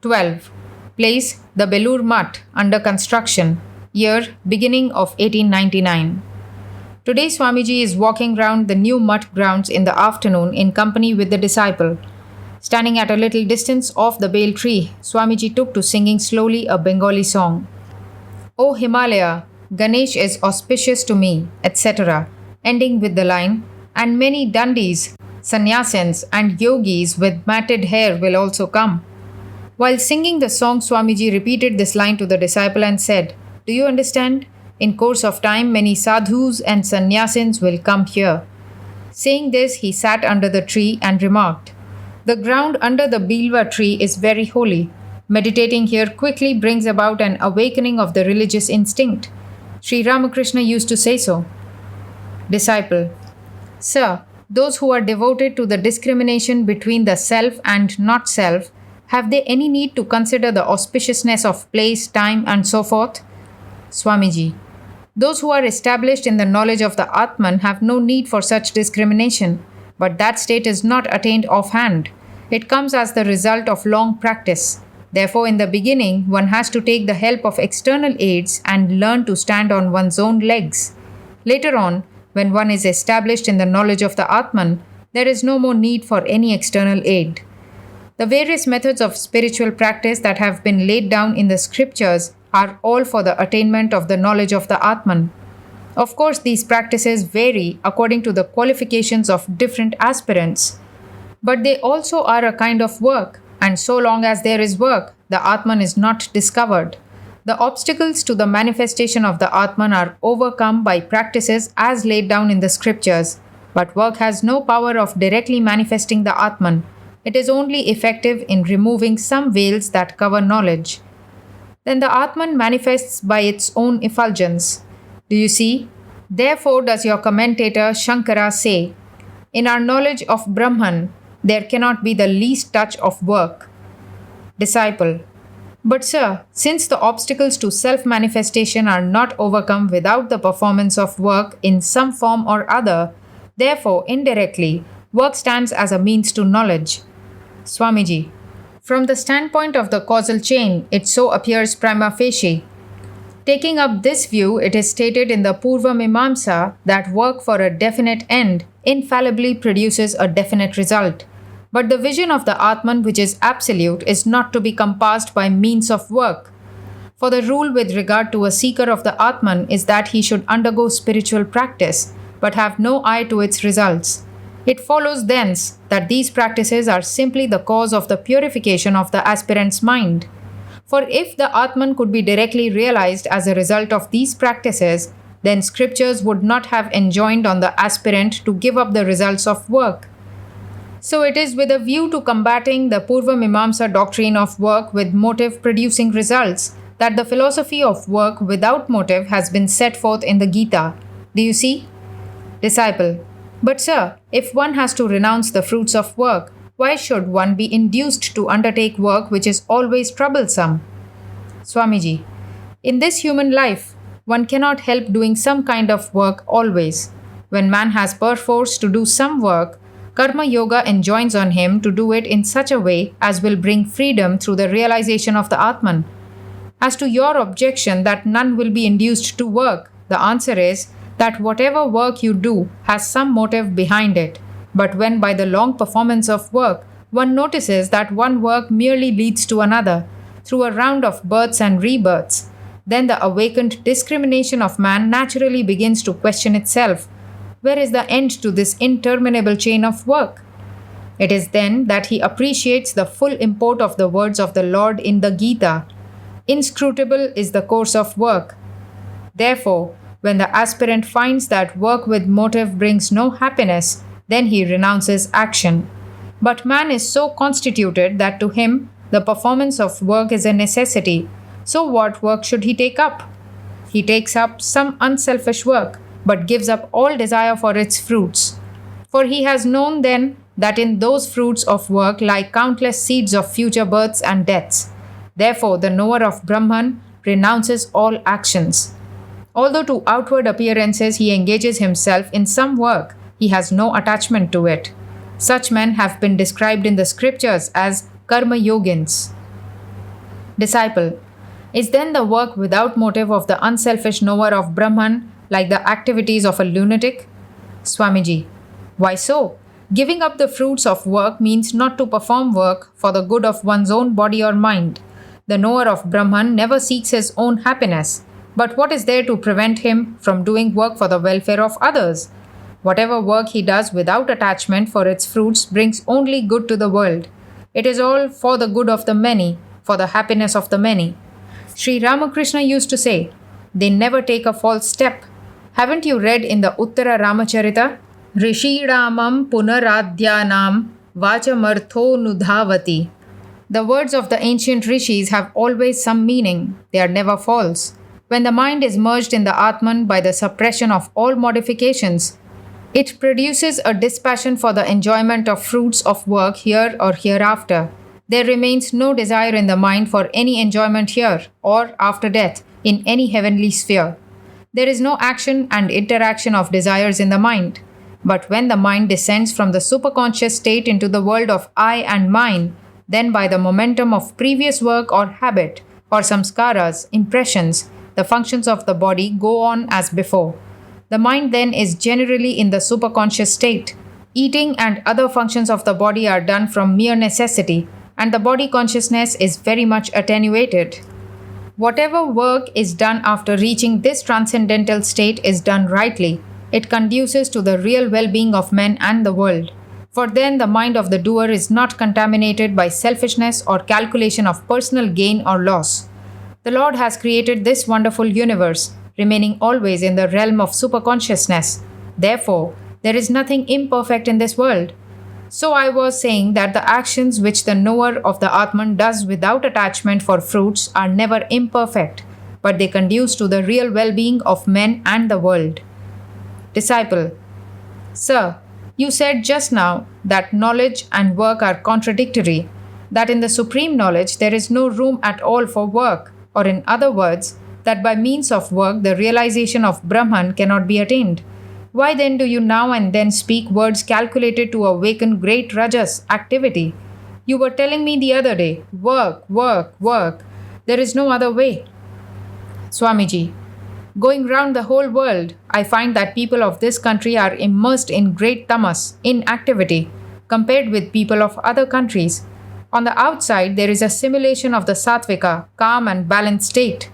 12. Place the Belur Mutt under construction. Year beginning of 1899. Today Swamiji is walking round the new mutt grounds in the afternoon in company with the disciple. Standing at a little distance off the bale tree, Swamiji took to singing slowly a Bengali song. O Himalaya, Ganesh is auspicious to me, etc., ending with the line, and many Dundis, sannyasins, and yogis with matted hair will also come. While singing the song, Swamiji repeated this line to the disciple and said, Do you understand? In course of time, many sadhus and sannyasins will come here. Saying this, he sat under the tree and remarked, The ground under the Bilva tree is very holy. Meditating here quickly brings about an awakening of the religious instinct. Sri Ramakrishna used to say so. Disciple: Sir, those who are devoted to the discrimination between the self and not self, have they any need to consider the auspiciousness of place, time, and so forth? Swamiji: Those who are established in the knowledge of the Atman have no need for such discrimination, but that state is not attained offhand. It comes as the result of long practice. Therefore, in the beginning, one has to take the help of external aids and learn to stand on one's own legs. Later on, when one is established in the knowledge of the Atman, there is no more need for any external aid. The various methods of spiritual practice that have been laid down in the scriptures are all for the attainment of the knowledge of the Atman. Of course, these practices vary according to the qualifications of different aspirants. But they also are a kind of work, and so long as there is work, the Atman is not discovered. The obstacles to the manifestation of the Atman are overcome by practices as laid down in the scriptures. But work has no power of directly manifesting the Atman. It is only effective in removing some veils that cover knowledge. Then the Atman manifests by its own effulgence. Do you see? Therefore does your commentator Shankara say, In our knowledge of Brahman, there cannot be the least touch of work. Disciple: But sir, since the obstacles to self-manifestation are not overcome without the performance of work in some form or other, therefore, indirectly, work stands as a means to knowledge. Swamiji: From the standpoint of the causal chain, it so appears prima facie. Taking up this view, it is stated in the Purva Mimamsa that work for a definite end infallibly produces a definite result. But the vision of the Atman, which is absolute, is not to be compassed by means of work. For the rule with regard to a seeker of the Atman is that he should undergo spiritual practice, but have no eye to its results. It follows thence that these practices are simply the cause of the purification of the aspirant's mind. For if the Atman could be directly realized as a result of these practices, then scriptures would not have enjoined on the aspirant to give up the results of work. So it is with a view to combating the Purva Mimamsa doctrine of work with motive producing results that the philosophy of work without motive has been set forth in the Gita. Do you see? Disciple: But sir, if one has to renounce the fruits of work, why should one be induced to undertake work which is always troublesome? Swamiji: In this human life, one cannot help doing some kind of work always. When man has perforce to do some work, Karma Yoga enjoins on him to do it in such a way as will bring freedom through the realization of the Atman. As to your objection that none will be induced to work, the answer is that whatever work you do has some motive behind it. But when by the long performance of work, one notices that one work merely leads to another, through a round of births and rebirths, then the awakened discrimination of man naturally begins to question itself. Where is the end to this interminable chain of work? It is then that he appreciates the full import of the words of the Lord in the Gita. Inscrutable is the course of work. Therefore, when the aspirant finds that work with motive brings no happiness, then he renounces action. But man is so constituted that to him the performance of work is a necessity. So what work should he take up? He takes up some unselfish work, but gives up all desire for its fruits. For he has known then that in those fruits of work lie countless seeds of future births and deaths. Therefore, the knower of Brahman renounces all actions. Although to outward appearances he engages himself in some work, he has no attachment to it. Such men have been described in the scriptures as karma yogins. Disciple. Is then the work without motive of the unselfish knower of Brahman like the activities of a lunatic? Swamiji. Why so? Giving up the fruits of work means not to perform work for the good of one's own body or mind. The knower of Brahman never seeks his own happiness. But what is there to prevent him from doing work for the welfare of others? Whatever work he does without attachment for its fruits brings only good to the world. It is all for the good of the many, for the happiness of the many. Sri Ramakrishna used to say, they never take a false step. Haven't you read in the Uttara Ramacharita? Rishiramam punaradhyanam vachamartho nudhavati. The words of the ancient rishis have always some meaning. They are never false. When the mind is merged in the Atman by the suppression of all modifications, it produces a dispassion for the enjoyment of fruits of work here or hereafter. There remains no desire in the mind for any enjoyment here or after death in any heavenly sphere. There is no action and interaction of desires in the mind. But when the mind descends from the superconscious state into the world of I and mine, then by the momentum of previous work or habit or samskaras, impressions, the functions of the body go on as before. The mind then is generally in the superconscious state. Eating and other functions of the body are done from mere necessity, and the body consciousness is very much attenuated. Whatever work is done after reaching this transcendental state is done rightly. It conduces to the real well-being of men and the world. For then the mind of the doer is not contaminated by selfishness or calculation of personal gain or loss. The Lord has created this wonderful universe, remaining always in the realm of superconsciousness. Therefore, there is nothing imperfect in this world. So I was saying that the actions which the knower of the Atman does without attachment for fruits are never imperfect, but they conduce to the real well-being of men and the world. Disciple. Sir, you said just now that knowledge and work are contradictory, that in the supreme knowledge there is no room at all for work, or in other words, that by means of work the realization of Brahman cannot be attained. Why then do you now and then speak words calculated to awaken great rajas activity? You were telling me the other day, work, work, work. There is no other way. Swamiji, going round the whole world, I find that people of this country are immersed in great tamas, inactivity, compared with people of other countries. On the outside, there is a simulation of the sattvika, calm and balanced state.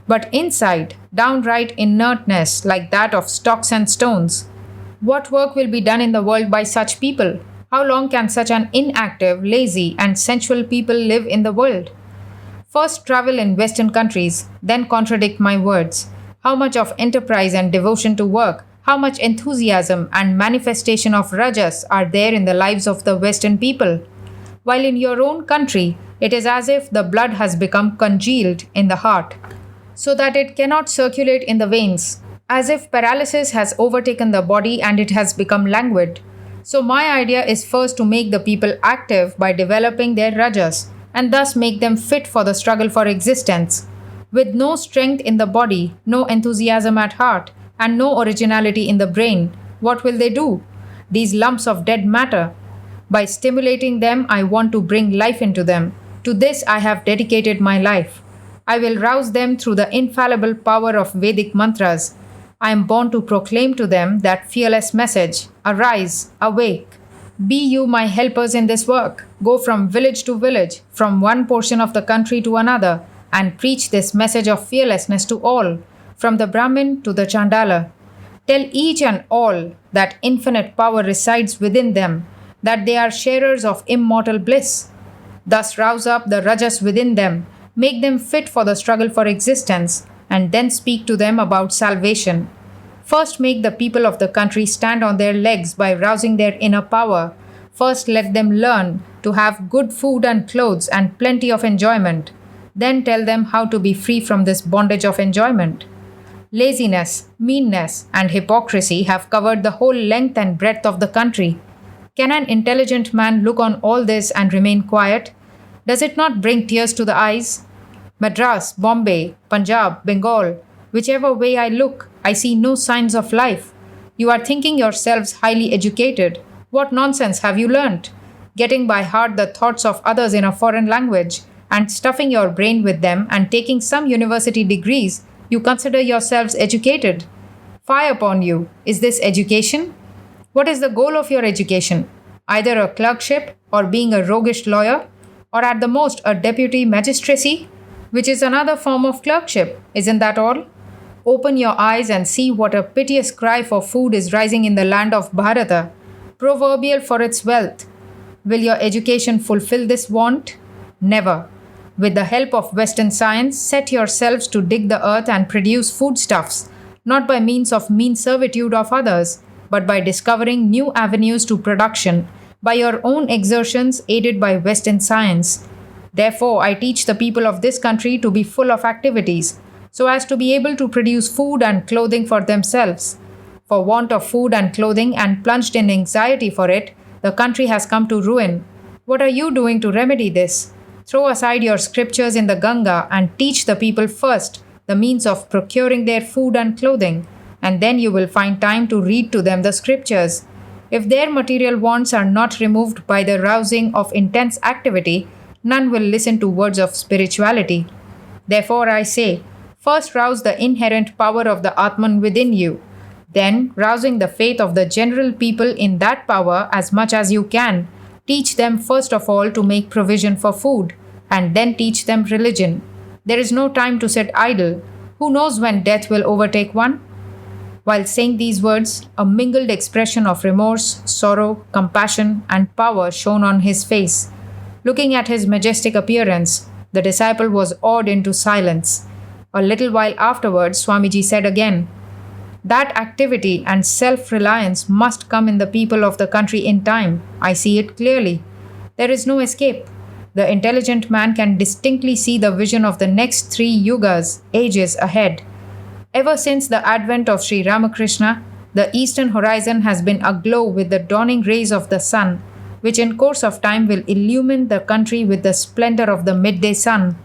But inside, downright inertness like that of stocks and stones. What work will be done in the world by such people? How long can such an inactive, lazy, and sensual people live in the world? First travel in Western countries, then contradict my words. How much of enterprise and devotion to work, how much enthusiasm and manifestation of rajas are there in the lives of the Western people? While in your own country, it is as if the blood has become congealed in the heart, so that it cannot circulate in the veins, as if paralysis has overtaken the body and it has become languid. So my idea is first to make the people active by developing their rajas, and thus make them fit for the struggle for existence. With no strength in the body, no enthusiasm at heart, and no originality in the brain, what will they do? These lumps of dead matter. By stimulating them, I want to bring life into them. To this I have dedicated my life. I will rouse them through the infallible power of Vedic mantras. I am born to proclaim to them that fearless message. Arise, awake. Be you my helpers in this work. Go from village to village, from one portion of the country to another, and preach this message of fearlessness to all, from the Brahmin to the Chandala. Tell each and all that infinite power resides within them, that they are sharers of immortal bliss. Thus rouse up the rajas within them, make them fit for the struggle for existence, and then speak to them about salvation. First make the people of the country stand on their legs by rousing their inner power. First let them learn to have good food and clothes and plenty of enjoyment. Then tell them how to be free from this bondage of enjoyment. Laziness, meanness, and hypocrisy have covered the whole length and breadth of the country. Can an intelligent man look on all this and remain quiet? Does it not bring tears to the eyes? Madras, Bombay, Punjab, Bengal, whichever way I look, I see no signs of life. You are thinking yourselves highly educated. What nonsense have you learnt? Getting by heart the thoughts of others in a foreign language, and stuffing your brain with them and taking some university degrees, you consider yourselves educated. Fie upon you! Is this education? What is the goal of your education? Either a clerkship or being a roguish lawyer, or at the most a deputy magistracy, which is another form of clerkship. Isn't that all? Open your eyes and see what a piteous cry for food is rising in the land of Bharata, proverbial for its wealth. Will your education fulfill this want? Never. With the help of Western science, set yourselves to dig the earth and produce foodstuffs, not by means of mean servitude of others, but by discovering new avenues to production, by your own exertions aided by Western science. Therefore, I teach the people of this country to be full of activities, so as to be able to produce food and clothing for themselves. For want of food and clothing, and plunged in anxiety for it, the country has come to ruin. What are you doing to remedy this? Throw aside your scriptures in the Ganga and teach the people first the means of procuring their food and clothing, and then you will find time to read to them the scriptures. If their material wants are not removed by the rousing of intense activity, none will listen to words of spirituality. Therefore, I say, first rouse the inherent power of the Atman within you. Then, rousing the faith of the general people in that power as much as you can, teach them first of all to make provision for food, and then teach them religion. There is no time to sit idle. Who knows when death will overtake one? While saying these words, a mingled expression of remorse, sorrow, compassion, and power shone on his face. Looking at his majestic appearance, the disciple was awed into silence. A little while afterwards, Swamiji said again, "That activity and self-reliance must come in the people of the country in time. I see it clearly. There is no escape. The intelligent man can distinctly see the vision of the next 3 yugas, ages ahead. Ever since the advent of Sri Ramakrishna, the eastern horizon has been aglow with the dawning rays of the sun, which in course of time will illumine the country with the splendor of the midday sun.